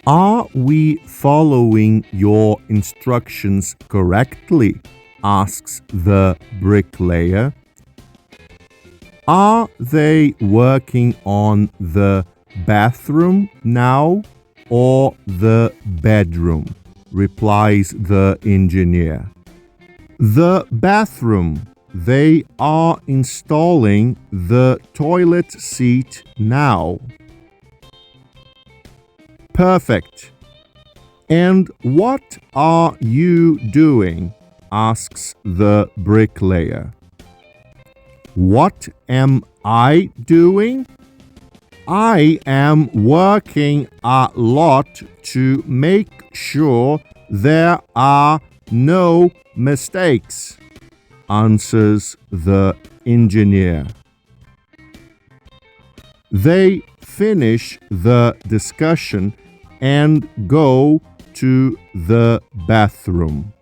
Are we following your instructions correctly? Asks the bricklayer. Are they working on the bathroom now or the bedroom? Replies the engineer. The bathroom. They are installing the toilet seat now. Perfect. And what are you doing? Asks the bricklayer. What am I doing? I am working a lot to make sure there are no mistakes, answers the engineer. They finish the discussion and go to the bathroom.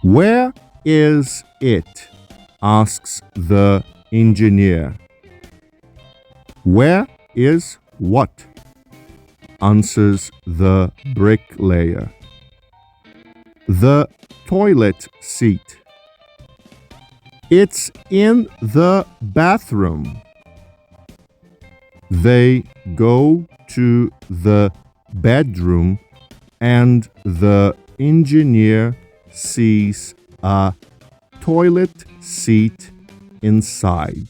Where is it? Asks the engineer. Where is what? Answers the bricklayer. The toilet seat. It's in the bathroom. They go to the bedroom and the engineer sees a toilet seat inside.